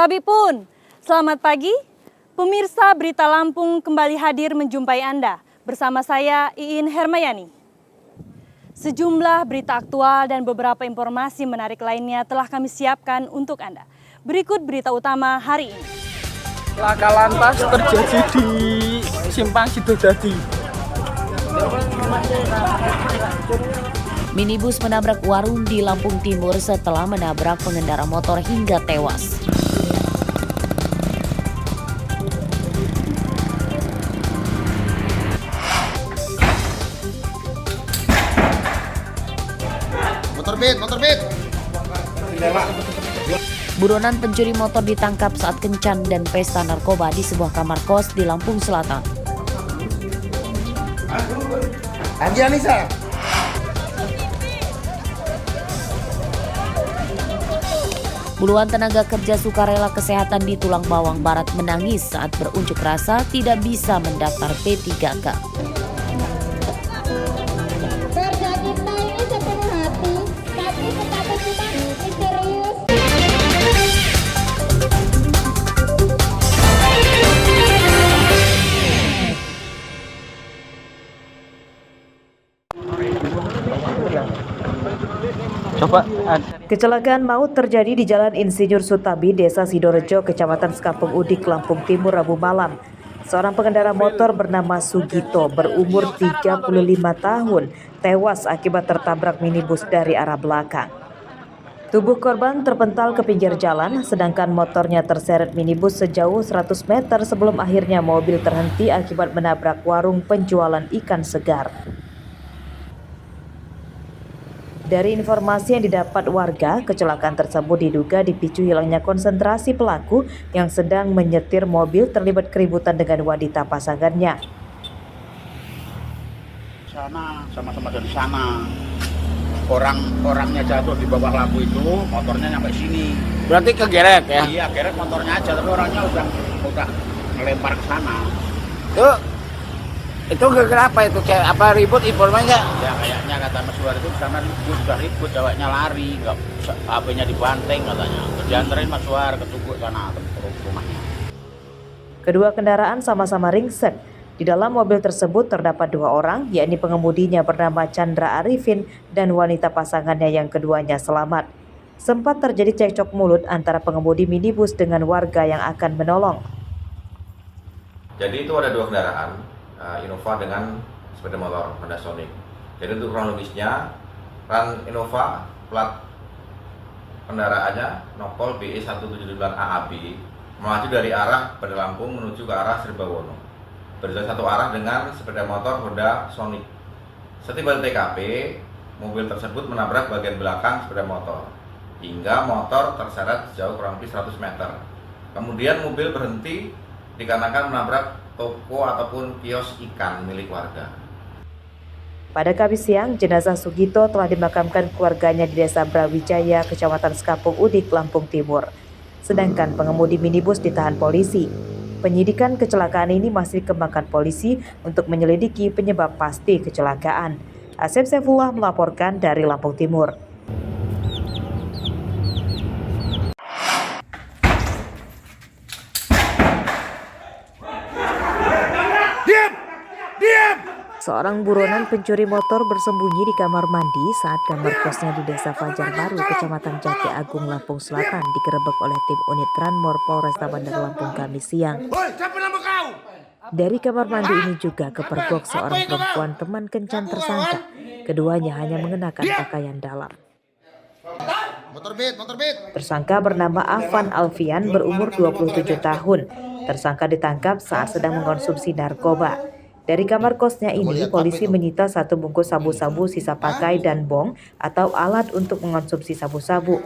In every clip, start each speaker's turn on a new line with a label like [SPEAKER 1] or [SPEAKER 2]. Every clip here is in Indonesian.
[SPEAKER 1] Sabi pun, selamat pagi. Pemirsa Berita Lampung kembali hadir menjumpai Anda. Bersama saya, Iin Hermayani. Sejumlah berita aktual dan beberapa informasi menarik lainnya telah kami siapkan untuk Anda. Berikut berita utama hari ini.
[SPEAKER 2] Laka lantas terjadi di Simpang Sidodadi.
[SPEAKER 3] Minibus menabrak warung di Lampung Timur setelah menabrak pengendara motor hingga tewas.
[SPEAKER 4] Motor beat.
[SPEAKER 3] Buronan pencuri motor ditangkap saat kencan dan pesta narkoba di sebuah kamar kos di Lampung Selatan.
[SPEAKER 4] Andi Anissa.
[SPEAKER 3] Puluhan tenaga kerja sukarela kesehatan di Tulang Bawang Barat menangis saat berunjuk rasa tidak bisa mendaftar P3K.
[SPEAKER 5] Kerja kita ini sepenuh hati, tapi tetapi kita misterius.
[SPEAKER 6] Kecelakaan maut terjadi di Jalan Insinyur Sutabi, Desa Sidorejo, Kecamatan Sekampung Udik, Lampung Timur, Rabu malam. Seorang pengendara motor bernama Sugito berumur 35 tahun tewas akibat tertabrak minibus dari arah belakang. Tubuh korban terpental ke pinggir jalan, sedangkan motornya terseret minibus sejauh 100 meter sebelum akhirnya mobil terhenti akibat menabrak warung penjualan ikan segar. Dari informasi yang didapat warga, kecelakaan tersebut diduga dipicu hilangnya konsentrasi pelaku yang sedang menyetir mobil terlibat keributan dengan wanita pasangannya.
[SPEAKER 4] Sama-sama dari sana. Orangnya jatuh di bawah lampu itu, motornya nyampe sini.
[SPEAKER 2] Berarti kegeret ya?
[SPEAKER 4] Iya, keret motornya aja, tapi orangnya udah melempar ke sana.
[SPEAKER 2] Itu gara-gara apa itu? Kayak apa ribut informasinya?
[SPEAKER 4] Ya kayaknya kata Mas Luar itu karena sudah ribut, ceweknya lari, nggak HP-nya dibanting katanya. Dianterin Mas Luar ke Tugu sana ke rumahnya.
[SPEAKER 6] Kedua kendaraan sama-sama ringsek. Di dalam mobil tersebut terdapat 2 orang, yakni pengemudinya bernama Chandra Arifin dan wanita pasangannya yang keduanya selamat. Sempat terjadi cekcok mulut antara pengemudi minibus dengan warga yang akan menolong.
[SPEAKER 7] Jadi itu ada 2 kendaraan, Innova dengan sepeda motor Honda Sonic. Jadi untuk kronologisnya, Ran Innova plat kendaraannya Nopol BE 179 AAB melaju dari arah Bandar Lampung menuju ke arah Sribawono. Berjalan satu arah dengan sepeda motor Honda Sonic. Setiba di TKP, mobil tersebut menabrak bagian belakang sepeda motor hingga motor terseret sejauh kurang lebih 100 meter. Kemudian mobil berhenti dikarenakan menabrak toko ataupun kios ikan milik warga.
[SPEAKER 6] Pada Kamis siang, jenazah Sugito telah dimakamkan keluarganya di Desa Brawijaya, Kecamatan Sekampung Udik, Lampung Timur. Sedangkan pengemudi minibus ditahan polisi. Penyidikan kecelakaan ini masih dikembangkan polisi untuk menyelidiki penyebab pasti kecelakaan. Asep Saifullah melaporkan dari Lampung Timur. Seorang buronan pencuri motor bersembunyi di kamar mandi saat kamar kosnya di Desa Fajar Baru, Kecamatan Jati Agung, Lampung Selatan digerebek oleh tim unit Tranmor Polresta Bandar Lampung Kamis siang. Dari kamar mandi ini juga kepergok seorang perempuan teman kencan tersangka. Keduanya hanya mengenakan pakaian dalam.
[SPEAKER 4] Motor beat.
[SPEAKER 6] Tersangka bernama Afan Alfian berumur 27 tahun. Tersangka ditangkap saat sedang mengkonsumsi narkoba. Dari kamar kosnya ini, polisi menyita 1 bungkus sabu-sabu sisa pakai dan bong atau alat untuk mengonsumsi sabu-sabu.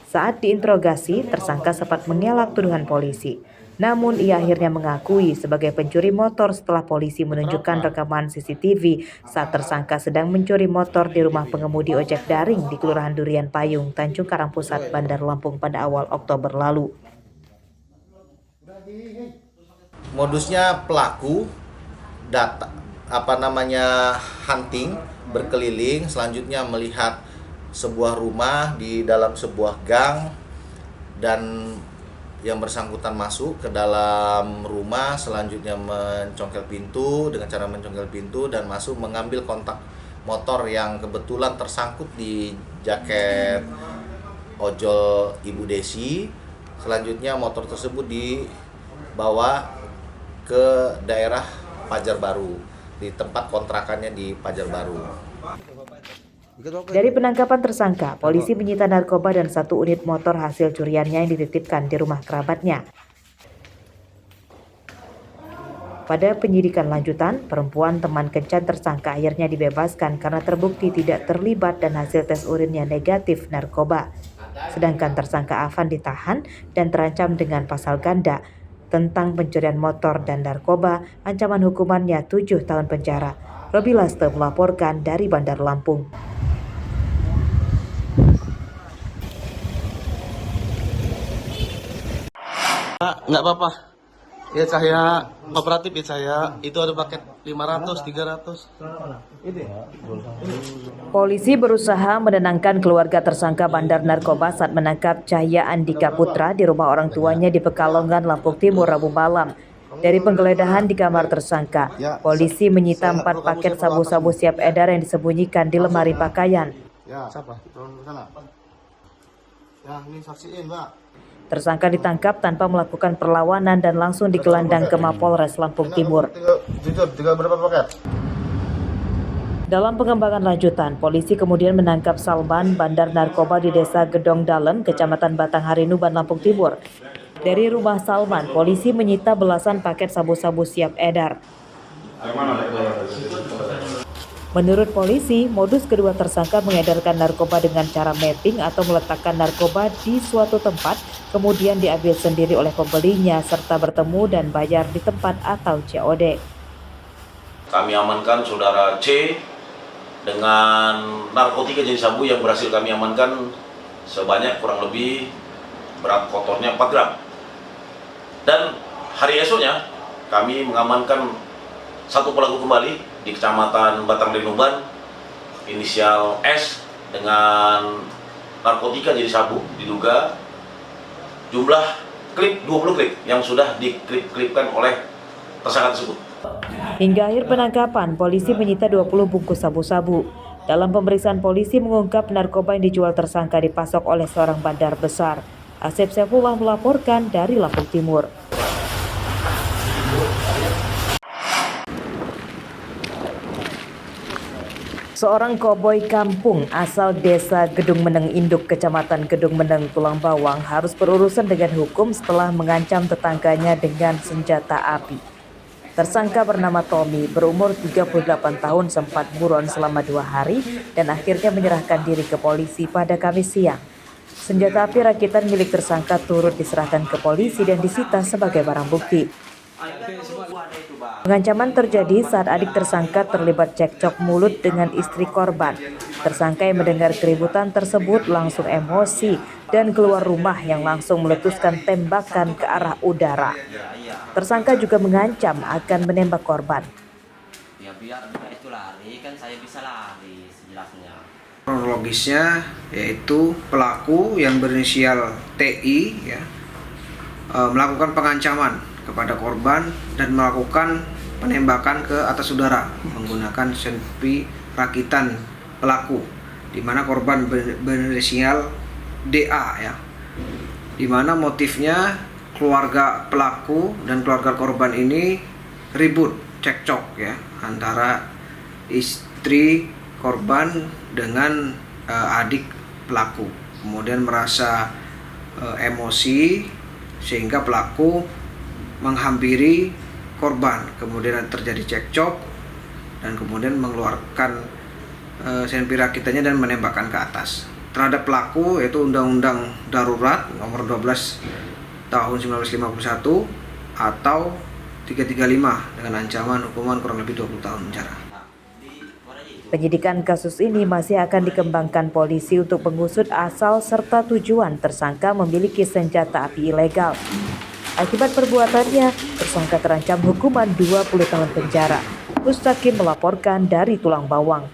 [SPEAKER 6] Saat diinterogasi, tersangka sempat mengelak tuduhan polisi. Namun ia akhirnya mengakui sebagai pencuri motor setelah polisi menunjukkan rekaman CCTV saat tersangka sedang mencuri motor di rumah pengemudi ojek daring di Kelurahan Durian Payung, Tanjung Karang Pusat, Bandar Lampung pada awal Oktober lalu.
[SPEAKER 8] Modusnya pelaku hunting berkeliling, selanjutnya melihat sebuah rumah di dalam sebuah gang, dan yang bersangkutan masuk ke dalam rumah, selanjutnya mencongkel pintu dengan cara mencongkel pintu dan masuk mengambil kontak motor yang kebetulan tersangkut di jaket ojol Ibu Desi. Selanjutnya motor tersebut dibawa ke daerah Pajar Baru, di tempat kontrakannya di Pajar Baru.
[SPEAKER 6] Dari penangkapan tersangka, polisi menyita narkoba dan 1 unit motor hasil curiannya yang dititipkan di rumah kerabatnya. Pada penyidikan lanjutan, perempuan teman kencan tersangka akhirnya dibebaskan karena terbukti tidak terlibat dan hasil tes urinnya negatif narkoba. Sedangkan tersangka Afan ditahan dan terancam dengan pasal ganda tentang pencurian motor dan narkoba, ancaman hukumannya 7 tahun penjara. Robi Laste melaporkan dari Bandar Lampung.
[SPEAKER 9] Nggak apa-apa. Ya saya kooperatif ya saya. Itu ada paket 500, 300.
[SPEAKER 6] Polisi berusaha menenangkan keluarga tersangka bandar narkoba saat menangkap Cahya Andika Putra di rumah orang tuanya di Pekalongan, Lampung Timur, Rabu malam. Dari penggeledahan di kamar tersangka, polisi menyita 4 paket sabu-sabu siap edar yang disembunyikan di lemari pakaian.
[SPEAKER 9] Ya, siapa? Sana. Ya, ini saksiin, Mbak.
[SPEAKER 6] Tersangka ditangkap tanpa melakukan perlawanan dan langsung digelandang ke Mapolres Lampung Timur.
[SPEAKER 9] Tinggal berapa paket?
[SPEAKER 6] Dalam pengembangan lanjutan, polisi kemudian menangkap Salman, bandar narkoba di Desa Gedong Dalen, Kecamatan Batanghari, Nuban, Lampung Timur. Dari rumah Salman, polisi menyita belasan paket sabu-sabu siap edar. Menurut polisi, modus kedua tersangka mengedarkan narkoba dengan cara mapping atau meletakkan narkoba di suatu tempat, kemudian diambil sendiri oleh pembelinya serta bertemu dan bayar di tempat atau COD.
[SPEAKER 4] Kami amankan saudara C dengan narkotika jenis sabu yang berhasil kami amankan sebanyak kurang lebih berat kotornya 4 gram. Dan hari esoknya kami mengamankan 1 pelaku kembali di Kecamatan Batanghari Nuban, inisial S, dengan narkotika jenis sabu, diduga jumlah klip 20 klip yang sudah diklip-klipkan oleh tersangka tersebut.
[SPEAKER 6] Hingga akhir penangkapan, polisi menyita 20 bungkus sabu-sabu. Dalam pemeriksaan, polisi mengungkap narkoba yang dijual tersangka dipasok oleh seorang bandar besar. Asep Saifullah melaporkan dari Lampung Timur. Seorang koboi kampung asal desa Gedung Meneng Induk, Kecamatan Gedung Meneng, Tulang Bawang harus berurusan dengan hukum setelah mengancam tetangganya dengan senjata api. Tersangka bernama Tommy, berumur 38 tahun, sempat buron selama 2 hari dan akhirnya menyerahkan diri ke polisi pada Kamis siang. Senjata api rakitan milik tersangka turut diserahkan ke polisi dan disita sebagai barang bukti. Pengancaman terjadi saat adik tersangka terlibat cekcok mulut dengan istri korban. Tersangka yang mendengar keributan tersebut langsung emosi dan keluar rumah yang langsung meletuskan tembakan ke arah udara. Tersangka juga mengancam akan menembak korban.
[SPEAKER 10] Ya biar itu lari kan saya bisa lari sejelasnya.
[SPEAKER 11] Kronologisnya yaitu pelaku yang berinisial TI melakukan pengancaman kepada korban dan melakukan penembakan ke atas udara menggunakan senpi rakitan pelaku, di mana korban berinisial DA di mana motifnya keluarga pelaku dan keluarga korban ini ribut cekcok antara istri korban dengan adik pelaku, kemudian merasa emosi sehingga pelaku menghampiri korban, kemudian terjadi cekcok dan kemudian mengeluarkan senpi rakitannya dan menembakkan ke atas terhadap pelaku, yaitu Undang-Undang Darurat Nomor 12 Tahun 1951 atau 335 dengan ancaman hukuman kurang lebih 20 tahun penjara.
[SPEAKER 6] Penyidikan kasus ini masih akan dikembangkan polisi untuk mengusut asal serta tujuan tersangka memiliki senjata api ilegal. Akibat perbuatannya, tersangka terancam hukuman 20 tahun penjara. Mustaqim melaporkan dari Tulang Bawang.